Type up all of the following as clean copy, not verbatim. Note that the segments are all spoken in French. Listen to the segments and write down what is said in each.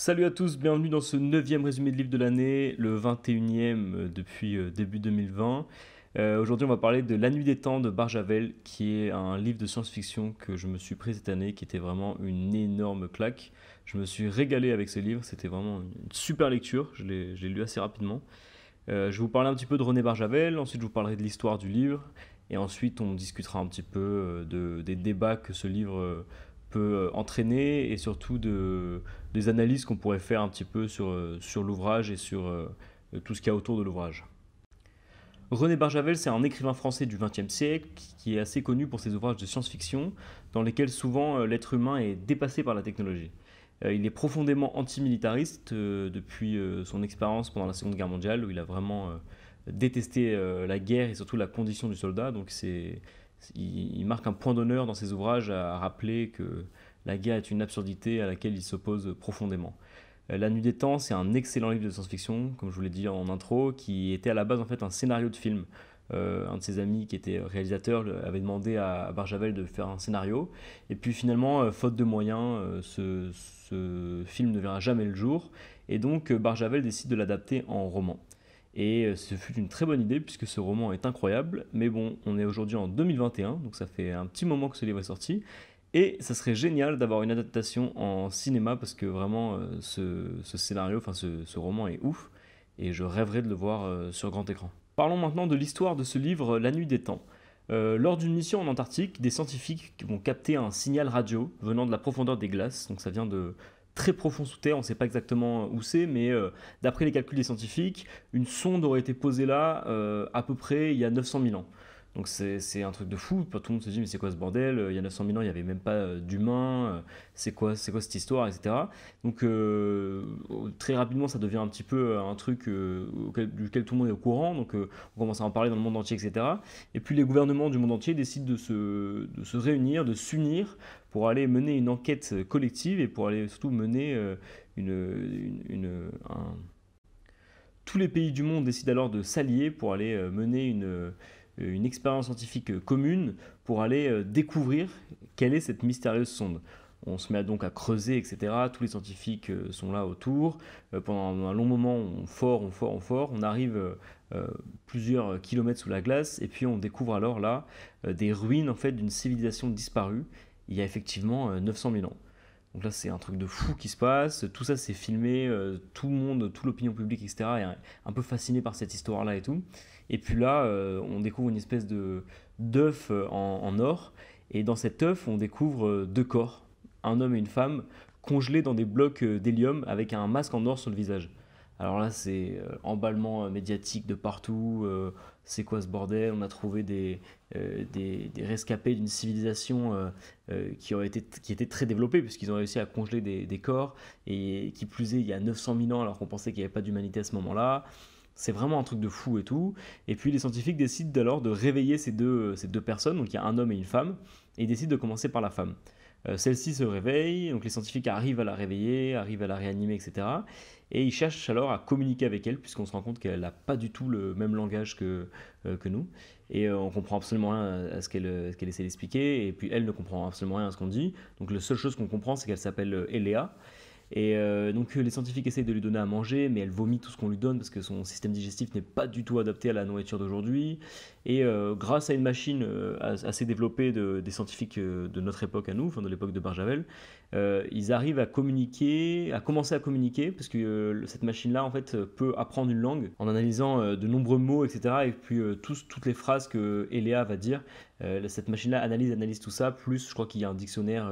Salut à tous, bienvenue dans ce neuvième résumé de livre de l'année, le 21e depuis début 2020. Aujourd'hui, on va parler de La Nuit des Temps de Barjavel, qui est un livre de science-fiction que je me suis pris cette année, qui était vraiment une énorme claque. Je me suis régalé avec ce livre, c'était vraiment une super lecture, je l'ai lu assez rapidement. Je vais vous parler un petit peu de René Barjavel, ensuite je vous parlerai de l'histoire du livre, et ensuite on discutera un petit peu des débats que ce livre peut entraîner, et surtout des analyses qu'on pourrait faire un petit peu sur l'ouvrage et sur tout ce qu'il y a autour de l'ouvrage. René Barjavel, c'est un écrivain français du XXe siècle qui est assez connu pour ses ouvrages de science-fiction, dans lesquels souvent l'être humain est dépassé par la technologie. Il est profondément antimilitariste depuis son expérience pendant la Seconde Guerre mondiale, où il a vraiment détesté la guerre et surtout la condition du soldat. Donc il marque un point d'honneur dans ses ouvrages à rappeler que la guerre est une absurdité à laquelle il s'oppose profondément. La Nuit des Temps, c'est un excellent livre de science-fiction, comme je vous l'ai dit en intro, qui était à la base en fait un scénario de film. Un de ses amis qui était réalisateur avait demandé à Barjavel de faire un scénario. Et puis finalement, faute de moyens, ce film ne verra jamais le jour. Et donc Barjavel décide de l'adapter en roman. Et ce fut une très bonne idée puisque ce roman est incroyable. Mais bon, on est aujourd'hui en 2021, donc ça fait un petit moment que ce livre est sorti. Et ça serait génial d'avoir une adaptation en cinéma parce que vraiment ce scénario, enfin ce roman est ouf et je rêverais de le voir sur grand écran. Parlons maintenant de l'histoire de ce livre La Nuit des Temps. Lors d'une mission en Antarctique, des scientifiques vont capter un signal radio venant de la profondeur des glaces, donc ça vient de très profond sous terre, on ne sait pas exactement où c'est, mais d'après les calculs des scientifiques, une sonde aurait été posée là à peu près il y a 900 000 ans. Donc c'est un truc de fou, tout le monde se dit mais c'est quoi ce bordel, il y a 900 000 ans il n'y avait même pas d'humains, c'est quoi cette histoire, etc. Donc très rapidement ça devient un petit peu un truc duquel tout le monde est au courant, donc on commence à en parler dans le monde entier, etc. Et puis les gouvernements du monde entier décident de se réunir, de s'unir pour aller mener une enquête collective et pour aller surtout mener tous les pays du monde décident alors de s'allier pour aller mener une expérience scientifique commune pour aller découvrir quelle est cette mystérieuse sonde. On se met donc à creuser, etc. Tous les scientifiques sont là autour. Pendant un long moment, on arrive plusieurs kilomètres sous la glace, et puis on découvre alors là des ruines en fait d'une civilisation disparue. Il y a effectivement 900 000 ans. Donc là, c'est un truc de fou qui se passe. Tout ça, c'est filmé. Tout le monde, toute l'opinion publique, etc., est un peu fasciné par cette histoire-là et tout. Et puis là, on découvre une espèce de d'œuf en or. Et dans cet œuf, on découvre deux corps, un homme et une femme, congelés dans des blocs d'hélium avec un masque en or sur le visage. Alors là, c'est emballement médiatique de partout. C'est quoi ce bordel? On a trouvé des rescapés d'une civilisation qui était très développée, puisqu'ils ont réussi à congeler des corps, et qui plus est, il y a 900 000 ans, alors qu'on pensait qu'il n'y avait pas d'humanité à ce moment-là. C'est vraiment un truc de fou et tout. Et puis les scientifiques décident alors de réveiller ces deux personnes, donc il y a un homme et une femme, et ils décident de commencer par la femme. Celle-ci se réveille, donc les scientifiques arrivent à la réveiller, arrivent à la réanimer, etc. Et ils cherchent alors à communiquer avec elle, puisqu'on se rend compte qu'elle n'a pas du tout le même langage que nous. Et on comprend absolument rien à ce qu'elle essaie d'expliquer, et puis elle ne comprend absolument rien à ce qu'on dit. Donc la seule chose qu'on comprend, c'est qu'elle s'appelle Eléa. Et donc les scientifiques essayent de lui donner à manger, mais elle vomit tout ce qu'on lui donne parce que son système digestif n'est pas du tout adapté à la nourriture d'aujourd'hui. Et grâce à une machine assez développée des scientifiques de notre époque à nous, enfin de l'époque de Barjavel, ils arrivent à communiquer, à commencer à communiquer, parce que cette machine-là en fait peut apprendre une langue en analysant de nombreux mots, etc. Et puis toutes les phrases que Eléa va dire, cette machine-là analyse tout ça. Plus, je crois qu'il y a un dictionnaire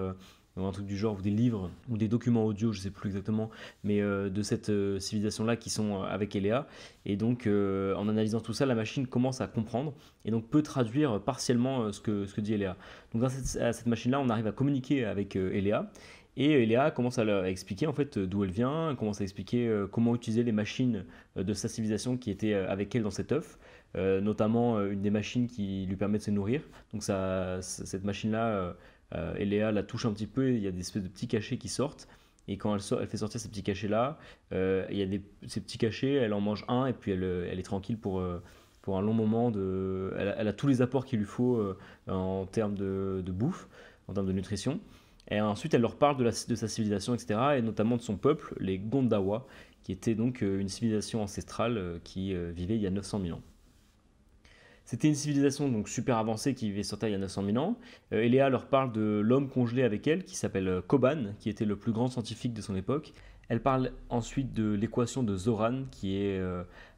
ou un truc du genre, ou des livres, ou des documents audio, je sais plus exactement, mais de cette civilisation-là qui sont avec Eléa. Et donc, en analysant tout ça, la machine commence à comprendre, et donc peut traduire partiellement ce que dit Eléa. Donc, grâce à cette machine-là, on arrive à communiquer avec Eléa. Et Eléa commence à expliquer en fait d'où elle vient, commence à expliquer comment utiliser les machines de sa civilisation qui étaient avec elle dans cet œuf, notamment une des machines qui lui permet de se nourrir. Donc cette machine-là, Eléa la touche un petit peu, et il y a des espèces de petits cachets qui sortent. Et quand elle fait sortir ces petits cachets-là, il y a ces petits cachets, elle en mange un, et puis elle est tranquille pour un long moment. Elle a tous les apports qu'il lui faut en termes de bouffe, en termes de nutrition. Et ensuite, elle leur parle de sa civilisation, etc., et notamment de son peuple, les Gondawa, qui était donc une civilisation ancestrale qui vivait il y a 900 000 ans. C'était une civilisation donc super avancée qui vivait sur Terre il y a 900 000 ans. Eléa leur parle de l'homme congelé avec elle, qui s'appelle Koban, qui était le plus grand scientifique de son époque. Elle parle ensuite de l'équation de Zoran, qui est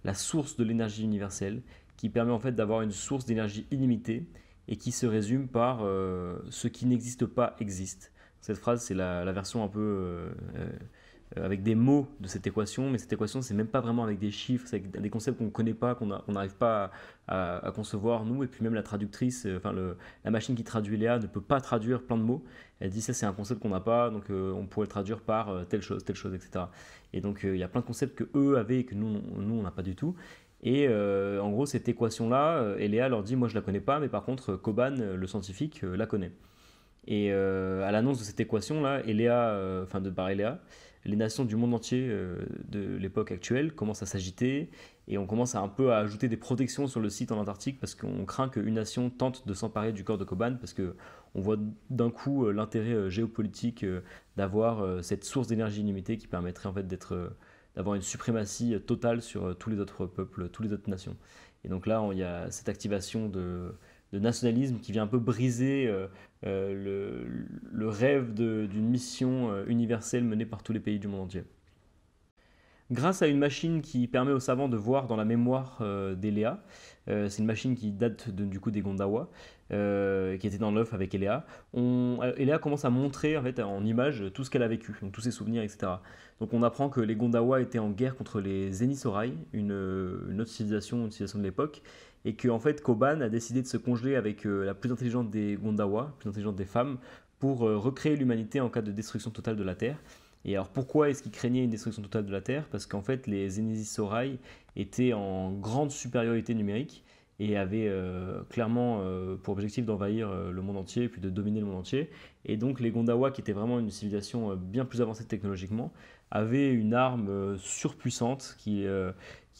la source de l'énergie universelle, qui permet en fait d'avoir une source d'énergie illimitée et qui se résume par ce qui n'existe pas existe. Cette phrase, c'est la version un peu avec des mots de cette équation, mais cette équation, c'est même pas vraiment avec des chiffres, c'est avec des concepts qu'on ne connaît pas, qu'on n'arrive pas à concevoir, nous, et puis même la traductrice, la machine qui traduit Léa ne peut pas traduire plein de mots. Elle dit ça, c'est un concept qu'on n'a pas, donc on pourrait le traduire par telle chose, etc. Et donc il y a plein de concepts que eux avaient et que nous on n'a pas du tout. Et en gros, cette équation-là, Léa leur dit, moi je la connais pas, mais par contre, Koban, le scientifique, la connaît. Et à l'annonce de cette équation-là, par Eléa, les nations du monde entier de l'époque actuelle commencent à s'agiter et on commence un peu à ajouter des protections sur le site en Antarctique parce qu'on craint qu'une nation tente de s'emparer du corps de Koban parce qu'on voit d'un coup l'intérêt géopolitique d'avoir cette source d'énergie illimitée qui permettrait en fait d'avoir une suprématie totale sur tous les autres peuples, toutes les autres nations. Et donc là, il y a cette activation de nationalisme qui vient un peu briser le rêve d'une mission universelle menée par tous les pays du monde entier. Grâce à une machine qui permet aux savants de voir dans la mémoire d'Eléa, c'est une machine qui date du coup des Gondawa, qui était dans l'œuf avec Eléa. Eléa commence à montrer en fait en images tout ce qu'elle a vécu, donc tous ses souvenirs, etc. Donc on apprend que les Gondawa étaient en guerre contre les Enisorai, une autre civilisation, une civilisation de l'époque, et que en fait Koban a décidé de se congeler avec la plus intelligente des Gondawa, la plus intelligente des femmes, pour recréer l'humanité en cas de destruction totale de la Terre. Et alors pourquoi est-ce qu'ils craignaient une destruction totale de la Terre? Parce qu'en fait les Enisorai étaient en grande supériorité numérique et avaient clairement pour objectif d'envahir le monde entier et puis de dominer le monde entier. Et donc les Gondawa, qui étaient vraiment une civilisation bien plus avancée technologiquement, avaient une arme surpuissante qui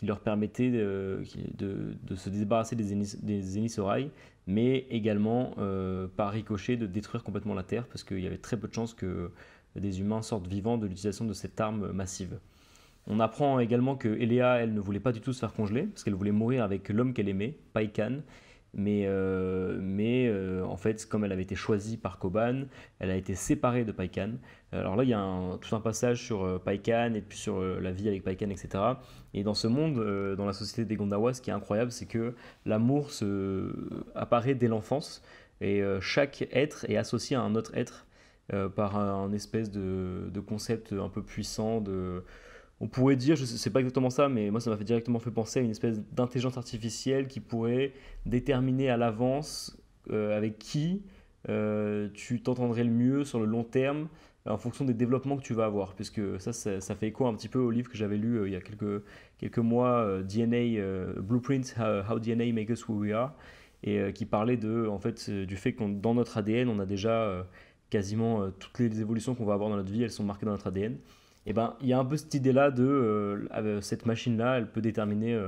leur permettait de se débarrasser des Enisorai, mais également par ricochet de détruire complètement la Terre parce qu'il y avait très peu de chances que des humains sortent vivants de l'utilisation de cette arme massive. On apprend également que Eléa, elle, ne voulait pas du tout se faire congeler, parce qu'elle voulait mourir avec l'homme qu'elle aimait, Païkan. Mais en fait, comme elle avait été choisie par Koban, elle a été séparée de Païkan. Alors là, il y a tout un passage sur Païkan et puis sur la vie avec Païkan, etc. Et dans ce monde, dans la société des Gondawa, ce qui est incroyable, c'est que l'amour apparaît dès l'enfance et chaque être est associé à un autre être par un espèce de concept un peu puissant on pourrait dire, je sais pas exactement ça, mais moi ça m'a directement fait penser à une espèce d'intelligence artificielle qui pourrait déterminer à l'avance avec qui tu t'entendrais le mieux sur le long terme en fonction des développements que tu vas avoir. Puisque ça fait écho un petit peu au livre que j'avais lu il y a quelques mois, DNA, Blueprints, How DNA Makes Us Who We Are, et qui parlait en fait, du fait que dans notre ADN, on a déjà quasiment toutes les évolutions qu'on va avoir dans notre vie, elles sont marquées dans notre ADN. Et ben, il y a un peu cette idée-là cette machine-là, elle peut déterminer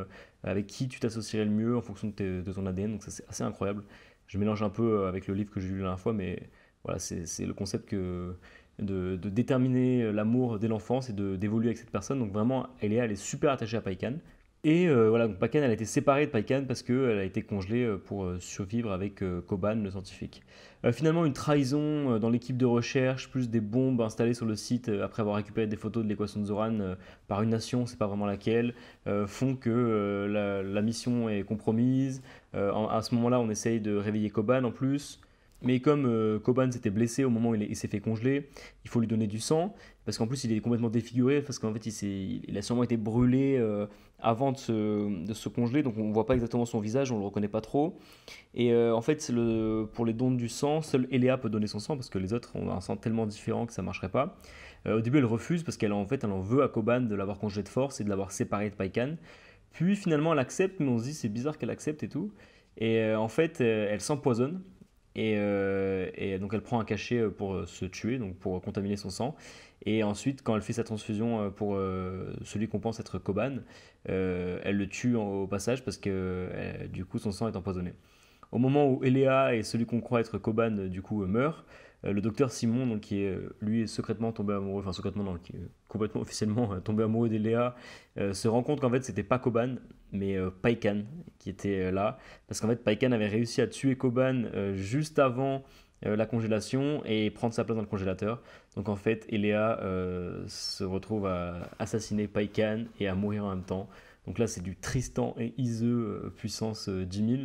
avec qui tu t'associerais le mieux en fonction de ton ADN. Donc ça, c'est assez incroyable. Je mélange un peu avec le livre que j'ai lu la dernière fois, mais voilà, c'est le concept de déterminer l'amour dès l'enfance et d'évoluer avec cette personne. Donc vraiment, elle est super attachée à Païkan. Et voilà, donc Païkan, elle a été séparée de Païkan parce qu'elle a été congelée pour survivre avec Koban, le scientifique. Finalement, une trahison dans l'équipe de recherche, plus des bombes installées sur le site après avoir récupéré des photos de l'équation de Zoran par une nation, on ne sait pas vraiment laquelle, font que la mission est compromise. À ce moment-là, on essaye de réveiller Koban en plus. Mais comme Koban s'était blessé au moment où il s'est fait congeler, il faut lui donner du sang, parce qu'en plus il est complètement défiguré, parce qu'en fait il a sûrement été brûlé avant de se congeler, donc on ne voit pas exactement son visage, on ne le reconnaît pas trop. Et en fait, pour les dons du sang, seule Eléa peut donner son sang, parce que les autres ont un sang tellement différent que ça ne marcherait pas. Au début elle refuse, parce qu'elle en fait, elle en veut à Koban de l'avoir congelé de force et de l'avoir séparé de Païkan. Puis finalement elle accepte, mais on se dit c'est bizarre qu'elle accepte et tout. Et en fait elle s'empoisonne. Et donc elle prend un cachet pour se tuer, donc pour contaminer son sang. Et ensuite, quand elle fait sa transfusion pour celui qu'on pense être Koban, elle le tue au passage parce que du coup son sang est empoisonné. Au moment où Eléa et celui qu'on croit être Koban du coup meurent, le docteur Simon, donc, qui est lui est secrètement tombé amoureux, enfin secrètement non, qui est complètement officiellement tombé amoureux d'Eléa, se rend compte qu'en fait c'était pas Koban, mais Paikhan qui était là, parce qu'en fait Paikhan avait réussi à tuer Koban juste avant la congélation et prendre sa place dans le congélateur. Donc en fait Eléa se retrouve à assassiner Paikhan et à mourir en même temps. Donc là c'est du Tristan et Iseult puissance 10 000.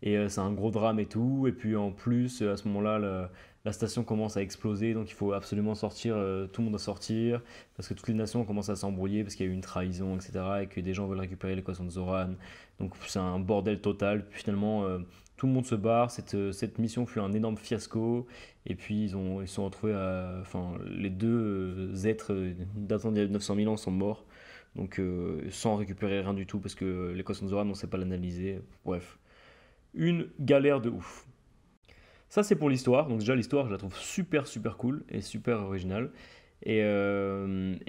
Et c'est un gros drame et tout. Et puis en plus, à ce moment-là, la station commence à exploser. Donc il faut absolument sortir. Tout le monde doit sortir. Parce que toutes les nations commencent à s'embrouiller. Parce qu'il y a eu une trahison, etc. Et que des gens veulent récupérer l'équation de Zoran. Donc c'est un bordel total. Puis finalement, tout le monde se barre. Cette mission fut un énorme fiasco. Et puis ils se sont retrouvés à. Enfin, les deux êtres datant d'il y a 900 000 ans sont morts. Donc sans récupérer rien du tout. Parce que l'équation de Zoran, on ne sait pas l'analyser. Bref, une galère de ouf. Ça c'est pour l'histoire, donc déjà l'histoire je la trouve super super cool et super originale. Et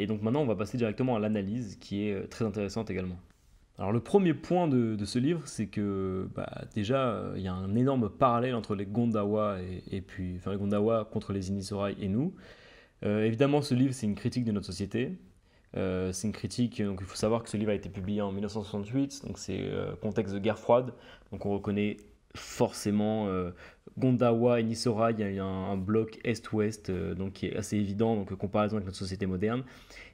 donc maintenant on va passer directement à l'analyse qui est très intéressante également. Alors le premier point de ce livre c'est que déjà il y a un énorme parallèle entre les Gondawa enfin les Gondawa contre les Inisorai et nous. Évidemment ce livre c'est une critique de notre société. C'est une critique, donc il faut savoir que ce livre a été publié en 1968, donc c'est contexte de guerre froide, donc on reconnaît forcément Gondawa et Nisorai, il y a un bloc est-ouest donc qui est assez évident, donc comparaison avec notre société moderne.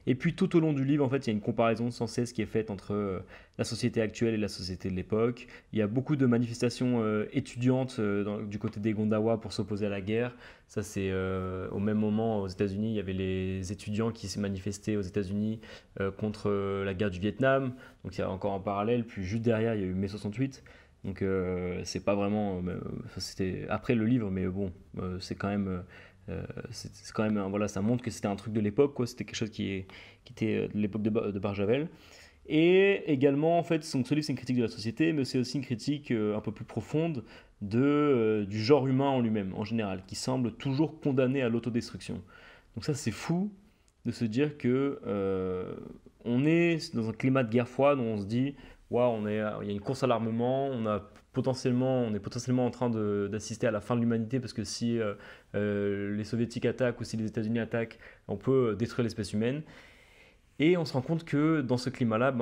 Et puis tout au long du livre, en fait, il y a une comparaison sans cesse qui est faite entre la société actuelle et la société de l'époque. Il y a beaucoup de manifestations étudiantes du côté des Gondawa pour s'opposer à la guerre. Ça, c'est au même moment aux États-Unis, il y avait les étudiants qui se manifestaient aux États-Unis contre la guerre du Vietnam. Donc il y a encore un parallèle. Puis juste derrière, il y a eu mai 68. Donc c'est pas vraiment, c'était après le livre, mais bon, c'est quand même, c'est quand même, voilà, ça montre que c'était un truc de l'époque, quoi. C'était quelque chose qui était de l'époque de Barjavel. Et également, en fait, ce livre c'est une critique de la société, mais c'est aussi une critique un peu plus profonde du genre humain en lui-même, en général, qui semble toujours condamné à l'autodestruction. Donc ça, c'est fou de se dire que on est dans un climat de guerre froide où on se dit, waouh, il y a une course à l'armement, on est potentiellement en train d'assister à la fin de l'humanité parce que si les soviétiques attaquent ou si les États-Unis attaquent, on peut détruire l'espèce humaine. Et on se rend compte que dans ce climat-là,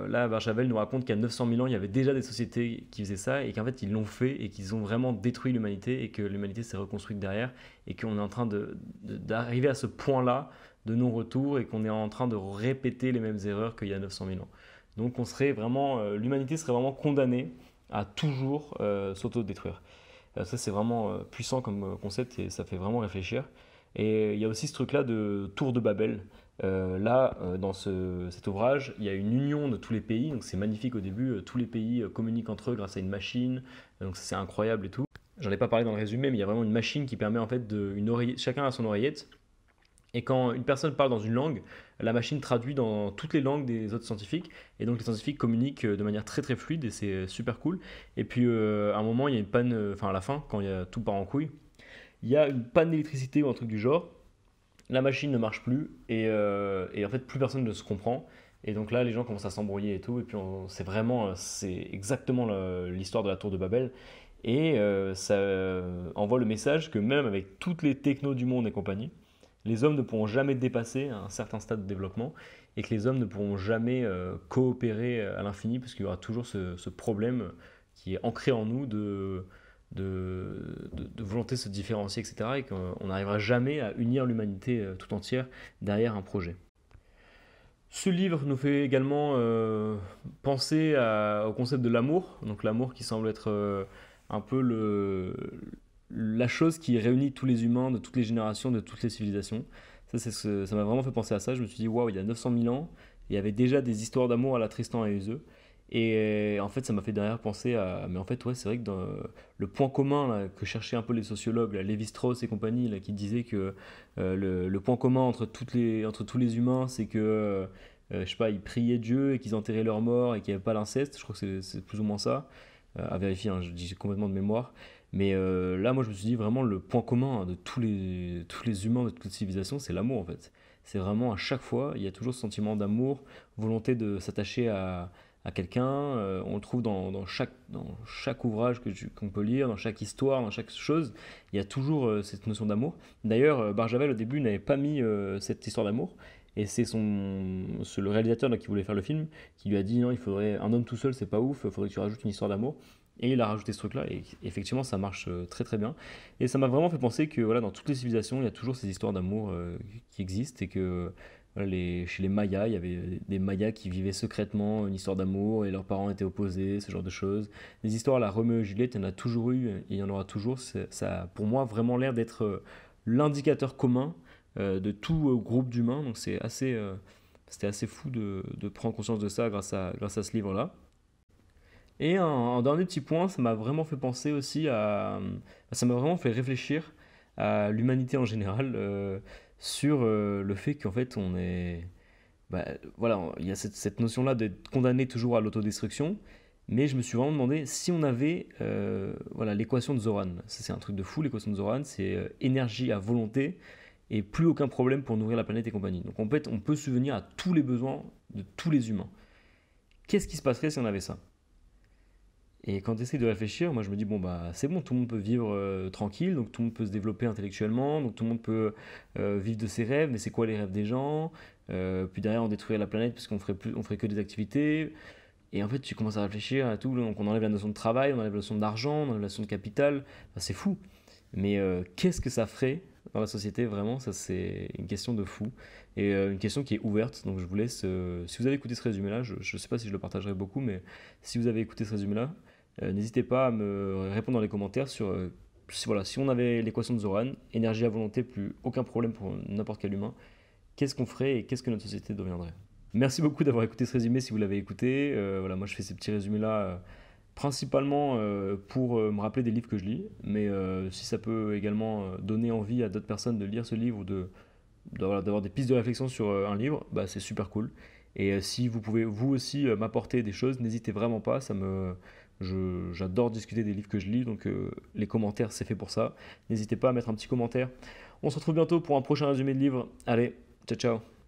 là, Barjavel nous raconte qu'il y a 900 000 ans, il y avait déjà des sociétés qui faisaient ça et qu'en fait, ils l'ont fait et qu'ils ont vraiment détruit l'humanité et que l'humanité s'est reconstruite derrière et qu'on est en train d'arriver à ce point-là de non-retour et qu'on est en train de répéter les mêmes erreurs qu'il y a 900 000 ans. Donc l'humanité serait vraiment condamnée à toujours s'auto-détruire. Ça, c'est vraiment puissant comme concept et ça fait vraiment réfléchir. Et il y a aussi ce truc-là de tour de Babel. Dans cet ouvrage, il y a une union de tous les pays, donc c'est magnifique au début, tous les pays communiquent entre eux grâce à une machine, donc c'est incroyable et tout. J'en ai pas parlé dans le résumé, mais il y a vraiment une machine qui permet en fait chacun a son oreillette, et quand une personne parle dans une langue, la machine traduit dans toutes les langues des autres scientifiques, et donc les scientifiques communiquent de manière très très fluide, et c'est super cool. Et puis à un moment, il y a une panne, à la fin, quand tout part en couille, il y a une panne d'électricité ou un truc du genre, la machine ne marche plus et en fait plus personne ne se comprend et donc là les gens commencent à s'embrouiller et tout et puis c'est exactement l'histoire de la tour de Babel et ça envoie le message que même avec toutes les technos du monde et compagnie, les hommes ne pourront jamais dépasser un certain stade de développement et que les hommes ne pourront jamais coopérer à l'infini parce qu'il y aura toujours ce problème qui est ancré en nous de volonté de se différencier, etc. Et qu'on n'arrivera jamais à unir l'humanité tout entière derrière un projet. Ce livre nous fait également penser au concept de l'amour, donc l'amour qui semble être un peu la chose qui réunit tous les humains de toutes les générations, de toutes les civilisations. Ça m'a vraiment fait penser à ça. Je me suis dit, waouh, il y a 900 000 ans, il y avait déjà des histoires d'amour à la Tristan et Iseult. Et en fait, ça m'a fait derrière penser à. Mais en fait, ouais, c'est vrai que dans le point commun là, que cherchaient un peu les sociologues, là, Lévi-Strauss et compagnie, là, qui disaient que le point commun entre tous les humains, c'est que, je sais pas, ils priaient Dieu et qu'ils enterraient leurs morts et qu'il n'y avait pas l'inceste. Je crois que c'est plus ou moins ça. À vérifier, hein, je dis complètement de mémoire. Mais là, moi, je me suis dit vraiment le point commun de tous les humains de toutes les civilisations, c'est l'amour en fait. C'est vraiment à chaque fois, il y a toujours ce sentiment d'amour, volonté de s'attacher à à quelqu'un. On le trouve dans chaque ouvrage qu'on peut lire, dans chaque histoire, dans chaque chose. Il y a toujours cette notion d'amour. D'ailleurs, Barjavel au début n'avait pas mis cette histoire d'amour. Et c'est le réalisateur là, qui voulait faire le film qui lui a dit non, il faudrait un homme tout seul, c'est pas ouf, il faudrait que tu rajoutes une histoire d'amour. Et il a rajouté ce truc-là, et effectivement, ça marche très très bien. Et ça m'a vraiment fait penser que voilà, dans toutes les civilisations, il y a toujours ces histoires d'amour qui existent, et que voilà, chez les Mayas, il y avait des Mayas qui vivaient secrètement une histoire d'amour, et leurs parents étaient opposés, ce genre de choses. Des histoires à la Roméo et Juliette, il y en a toujours eu, et il y en aura toujours. Ça a pour moi vraiment l'air d'être l'indicateur commun de tout groupe d'humains, donc c'était assez fou de prendre conscience de ça grâce à ce livre-là. Et un dernier petit point, ça m'a vraiment fait penser aussi ça m'a vraiment fait réfléchir à l'humanité en général, sur le fait qu'en fait on est, bah, voilà, il y a cette notion-là d'être condamné toujours à l'autodestruction, mais je me suis vraiment demandé si on avait, voilà, l'équation de Zoran. Ça, c'est un truc de fou, l'équation de Zoran, c'est énergie à volonté et plus aucun problème pour nourrir la planète et compagnie. Donc en fait, on peut subvenir à tous les besoins de tous les humains. Qu'est-ce qui se passerait si on avait ça? Et quand tu essaies de réfléchir, moi je me dis, bon bah c'est bon, tout le monde peut vivre tranquille, donc tout le monde peut se développer intellectuellement, donc tout le monde peut vivre de ses rêves, mais c'est quoi les rêves des gens? Puis derrière on détruirait la planète parce on ferait que des activités. Et en fait tu commences à réfléchir à tout, donc on enlève la notion de travail, on enlève la notion d'argent, on enlève la notion de capital. Enfin, c'est fou. Mais qu'est-ce que ça ferait dans la société vraiment? Ça c'est une question de fou. Et une question qui est ouverte, donc je vous laisse, si vous avez écouté ce résumé-là, je ne sais pas si je le partagerai beaucoup, mais si vous avez écouté ce résumé-là, n'hésitez pas à me répondre dans les commentaires sur voilà, si on avait l'équation de Zoran, énergie à volonté, plus aucun problème pour n'importe quel humain, qu'est-ce qu'on ferait et qu'est-ce que notre société deviendrait? Merci beaucoup d'avoir écouté ce résumé si vous l'avez écouté. Voilà, moi je fais ces petits résumés-là principalement pour me rappeler des livres que je lis, mais si ça peut également donner envie à d'autres personnes de lire ce livre ou d'avoir des pistes de réflexion sur un livre, bah, c'est super cool. Et si vous pouvez vous aussi m'apporter des choses, n'hésitez vraiment pas, j'adore discuter des livres que je lis, donc les commentaires c'est fait pour ça. N'hésitez pas à mettre un petit commentaire. On se retrouve bientôt pour un prochain résumé de livre. Allez, ciao ciao.